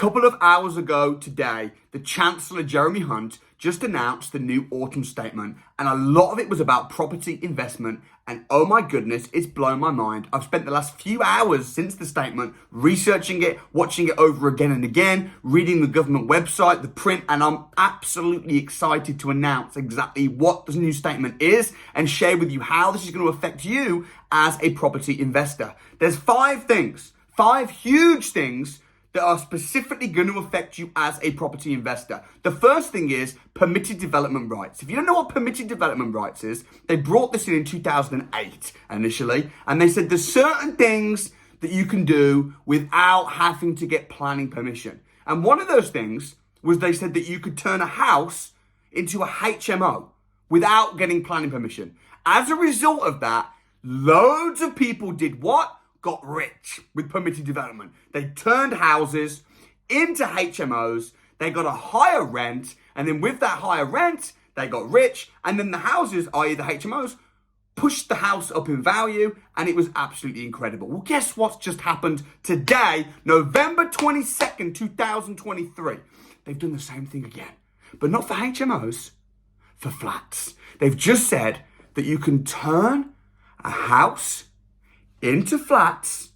couple of hours ago today, the Chancellor Jeremy Hunt just announced the new autumn statement, and a lot of it was about property investment, and oh my goodness, it's blown my mind. I've spent the last few hours since the statement researching it, watching it over again and again, reading the government website, the print, and I'm absolutely excited to announce exactly what the new statement is and share with you how this is going to affect you as a property investor. There's five huge things that are specifically going to affect you as a property investor. The first thing is permitted development rights. If you don't know what permitted development rights is, they brought this in 2008 initially, and they said there's certain things that you can do without having to get planning permission. And one of those things was they said that you could turn a house into a HMO without getting planning permission. As a result of that, loads of people did what? Got rich with permitted development. They turned houses into HMOs, they got a higher rent, and then with that higher rent, they got rich, and then the houses, i.e. the HMOs, pushed the house up in value, and it was absolutely incredible. Well, guess what's just happened today, November 22nd, 2023? They've done the same thing again, but not for HMOs, for flats. They've just said that you can turn a house into flats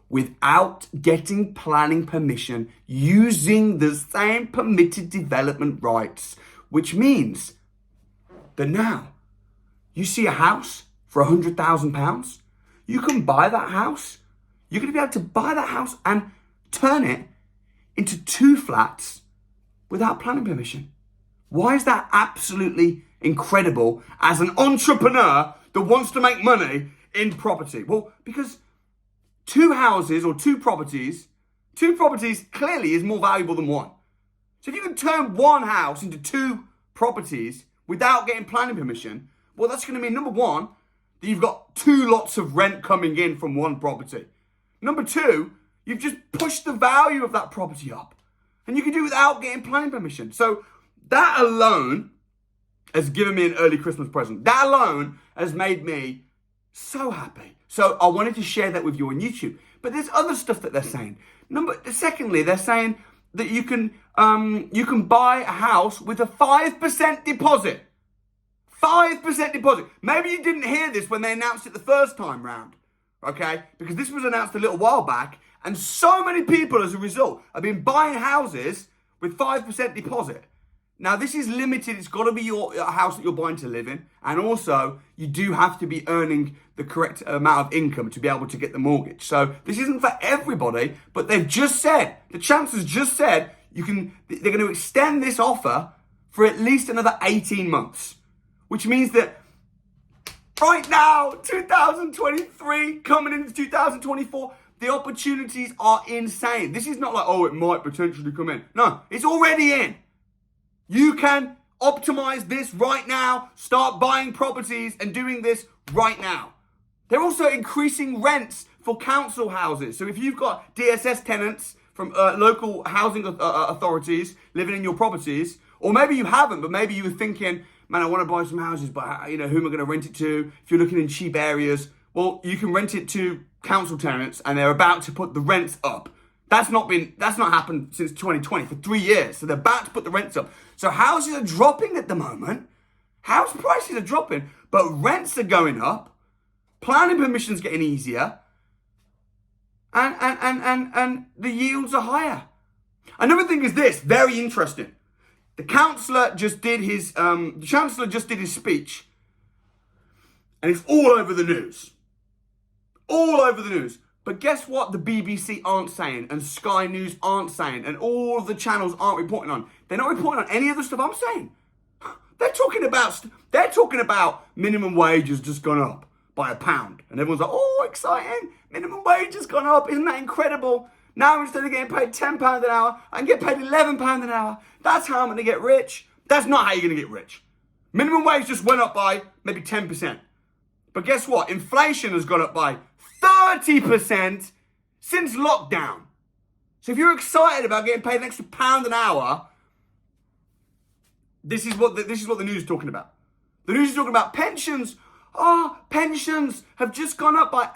without getting planning permission using the same permitted development rights, which means that now you see a house for £100,000, you can buy that house. You're going to be able to buy that house and turn it into 2 flats without planning permission. Why is that absolutely incredible as an entrepreneur that wants to make money in property? Well, because 2 houses or 2 properties clearly is more valuable than 1. So if you can turn 1 house into 2 properties without getting planning permission, well, that's going to mean, number 1, that you've got 2 lots of rent coming in from 1 property. Number 2, you've just pushed the value of that property up, and you can do it without getting planning permission. So that alone has given me an early Christmas present. That alone has made me so happy. So I wanted to share that with you on YouTube. But there's other stuff that they're saying. Secondly, they're saying that you can buy a house with a 5% deposit. 5% deposit. Maybe you didn't hear this when they announced it the first time round, okay? Because this was announced a little while back, and so many people as a result have been buying houses with 5% deposit. Now, this is limited. It's got to be your house that you're buying to live in. And also, you do have to be earning the correct amount of income to be able to get the mortgage. So this isn't for everybody, but they've just said, the Chancellor's just said, they're going to extend this offer for at least another 18 months. Which means that right now, 2023, coming into 2024, the opportunities are insane. This is not like, oh, it might potentially come in. No, it's already in. You can optimize this right now, start buying properties and doing this right now. They're also increasing rents for council houses. So if you've got DSS tenants from local housing authorities living in your properties, or maybe you haven't, but maybe you were thinking, man, I want to buy some houses, but who am I going to rent it to? If you're looking in cheap areas, well, you can rent it to council tenants, and they're about to put the rents up. That's not happened since 2020 for 3 years. So they're about to put the rents up. So houses are dropping at the moment. House prices are dropping, but rents are going up. Planning permission's getting easier. And the yields are higher. Another thing is this, very interesting. The Chancellor just did his speech, and it's all over the news. All over the news. But guess what the BBC aren't saying, and Sky News aren't saying, and all the channels aren't reporting on? They're not reporting on any of the stuff I'm saying. They're talking about minimum wage has just gone up by £1. And everyone's like, oh, exciting. Minimum wage has gone up. Isn't that incredible? Now instead of getting paid £10 an hour, I can get paid £11 an hour. That's how I'm going to get rich. That's not how you're going to get rich. Minimum wage just went up by maybe 10%. But guess what? Inflation has gone up by 30% since lockdown. So if you're excited about getting paid an extra £1 an hour, this is what the news is talking about. The news is talking about pensions. Pensions have just gone up by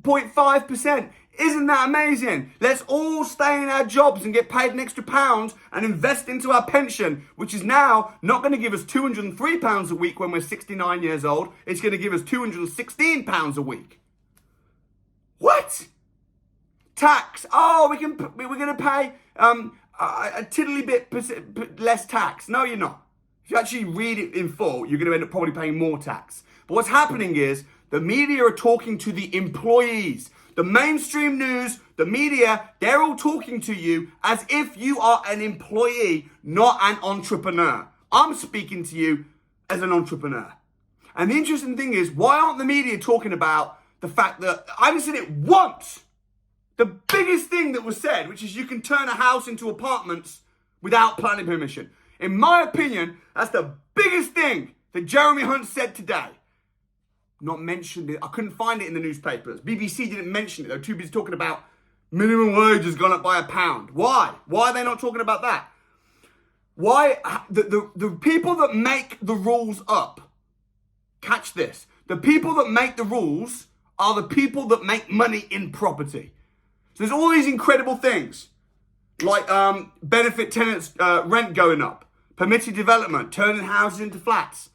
8.5%. Isn't that amazing? Let's all stay in our jobs and get paid an extra pound and invest into our pension, which is now not going to give us £203 a week when we're 69 years old. It's going to give us £216 a week. What? Tax. Oh, we're going to pay a tiddly bit less tax. No, you're not. If you actually read it in full, you're going to end up probably paying more tax. But what's happening is the media are talking to the employees. The mainstream news, the media, they're all talking to you as if you are an employee, not an entrepreneur. I'm speaking to you as an entrepreneur. And the interesting thing is, why aren't the media talking about the fact that, I haven't seen it once, the biggest thing that was said, which is you can turn a house into apartments without planning permission. In my opinion, that's the biggest thing that Jeremy Hunt said today. Not mentioned it. I couldn't find it in the newspapers. BBC didn't mention it. They're too busy talking about minimum wage has gone up by £1. Why? Why are they not talking about that? Why? The people that make the rules up, catch this, the people that make the rules are the people that make money in property. So there's all these incredible things, like benefit tenants rent going up, permitted development, turning houses into flats.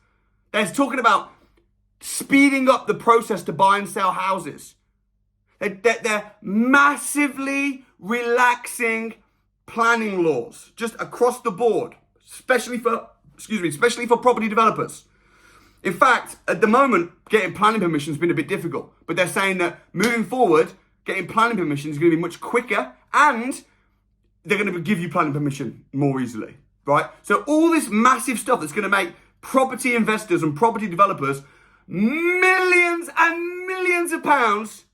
They're talking about speeding up the process to buy and sell houses. They're massively relaxing planning laws just across the board, especially for property developers. In fact, at the moment, getting planning permission has been a bit difficult, but they're saying that moving forward, getting planning permission is going to be much quicker, and they're going to give you planning permission more easily, right? So all this massive stuff that's going to make property investors and property developers millions and millions of pounds,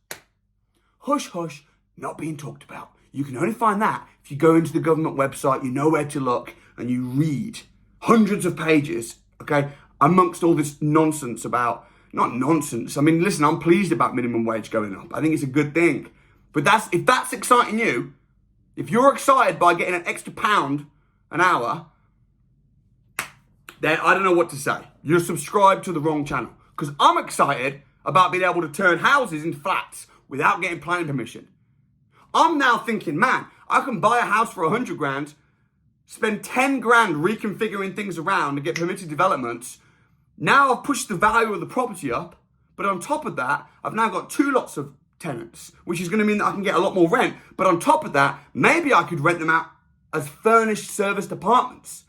hush, hush, not being talked about. You can only find that if you go into the government website, you know where to look, and you read hundreds of pages, okay, amongst all this nonsense about, not nonsense, I mean, listen, I'm pleased about minimum wage going up. I think it's a good thing. But if that's exciting you, if you're excited by getting an extra £1 an hour, then I don't know what to say. You're subscribed to the wrong channel. Because I'm excited about being able to turn houses into flats without getting planning permission. I'm now thinking, man, I can buy a house for 100 grand, spend 10 grand reconfiguring things around to get permitted developments. Now I've pushed the value of the property up, but on top of that, I've now got 2 lots of tenants, which is going to mean that I can get a lot more rent. But on top of that, maybe I could rent them out as furnished serviced apartments.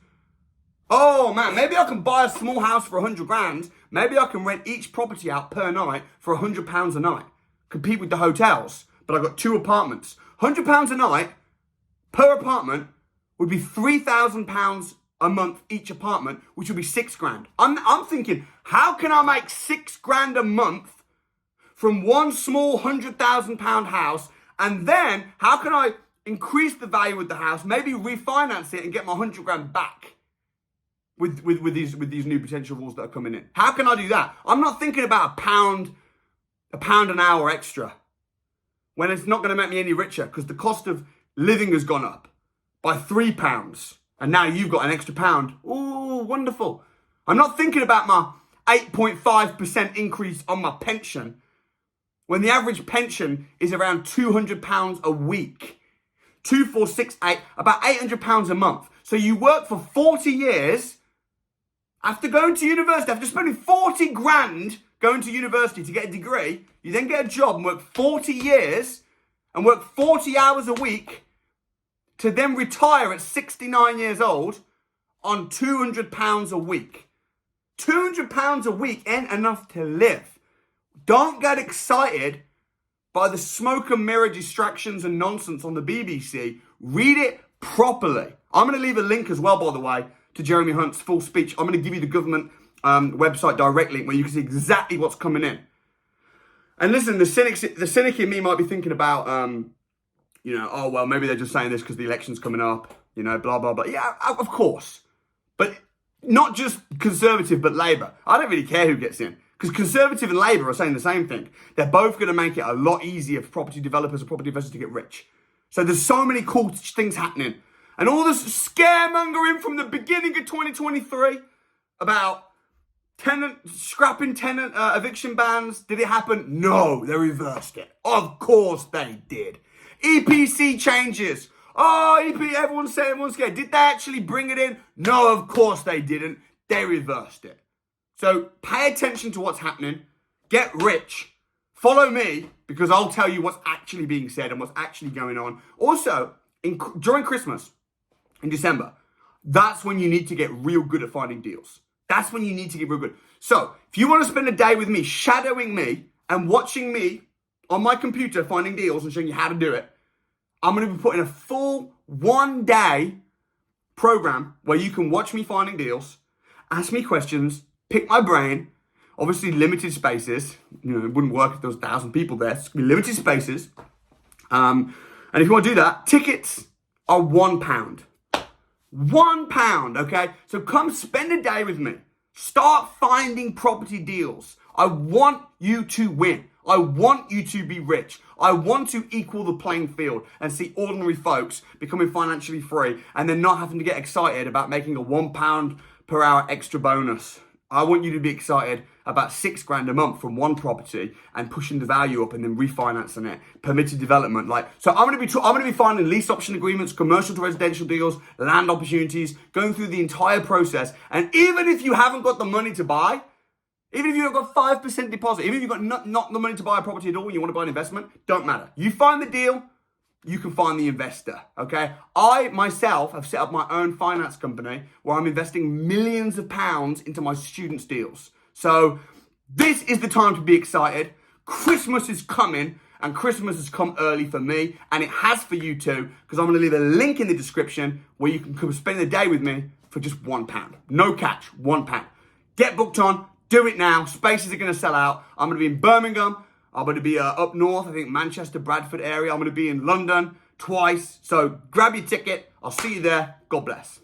Oh man, maybe I can buy a small house for 100 grand. Maybe I can rent each property out per night for £100 a night. Compete with the hotels, but I've got 2 apartments. £100 a night per apartment would be £3,000 a month each apartment, which would be 6 grand. I'm thinking, how can I make 6 grand a month from one small £100,000 house? And then how can I increase the value of the house, maybe refinance it and get my 100 grand back? With these new potential rules that are coming in. How can I do that? I'm not thinking about a pound an hour extra when it's not going to make me any richer, because the cost of living has gone up by £3 and now you've got an extra £1. Ooh, wonderful. I'm not thinking about my 8.5% increase on my pension when the average pension is around £200 a week. 2, 4, 6, 8, about £800 a month. So you work for 40 years. After going to university, after spending 40 grand going to university to get a degree, you then get a job and work 40 years and work 40 hours a week to then retire at 69 years old on £200 a week. £200 a week ain't enough to live. Don't get excited by the smoke and mirror distractions and nonsense on the BBC. Read it properly. I'm going to leave a link as well, by the way, to Jeremy Hunt's full speech. I'm going to give you the government website direct link where you can see exactly what's coming in. And listen, the cynic in me might be thinking about, oh, well, maybe they're just saying this because the election's coming up, blah, blah, blah. Yeah, of course. But not just Conservative, but Labour. I don't really care who gets in, because Conservative and Labour are saying the same thing. They're both going to make it a lot easier for property developers and property investors to get rich. So there's so many cool things happening. And all this scaremongering from the beginning of 2023 about Scrapping tenant eviction bans. Did it happen? No, they reversed it. Of course they did. EPC changes. Oh, everyone's saying everyone's scared. Did they actually bring it in? No, of course they didn't. They reversed it. So pay attention to what's happening. Get rich. Follow me, because I'll tell you what's actually being said and what's actually going on. Also, during Christmas, in December, that's when you need to get real good at finding deals. That's when you need to get real good. So, if you want to spend a day with me, shadowing me and watching me on my computer finding deals and showing you how to do it, I'm going to be putting a full 1 day program where you can watch me finding deals, ask me questions, pick my brain. Obviously, limited spaces. You know, it wouldn't work if there was 1,000 people there. It's going to be limited spaces. And if you want to do that, tickets are £1. £1, okay? So come spend a day with me. Start finding property deals. I want you to win. I want you to be rich. I want to equal the playing field and see ordinary folks becoming financially free and then not having to get excited about making a £1 per hour extra bonus. I want you to be excited about £6,000 a month from one property and pushing the value up and then refinancing it. Permitted development, so I'm going to be finding lease option agreements, commercial to residential deals, land opportunities, going through the entire process. And even if you haven't got the money to buy, even if you've got 5% deposit, even if you've got not the money to buy a property at all, and you want to buy an investment, don't matter. You find the deal, you can find the investor, okay? I, myself, have set up my own finance company where I'm investing millions of pounds into my students' deals. So this is the time to be excited. Christmas is coming, and Christmas has come early for me, and it has for you too, because I'm going to leave a link in the description where you can come spend the day with me for just £1. No catch, £1. Get booked on, do it now. Spaces are going to sell out. I'm going to be in Birmingham. I'm going to be up north, I think Manchester, Bradford area. I'm going to be in London twice. So grab your ticket. I'll see you there. God bless.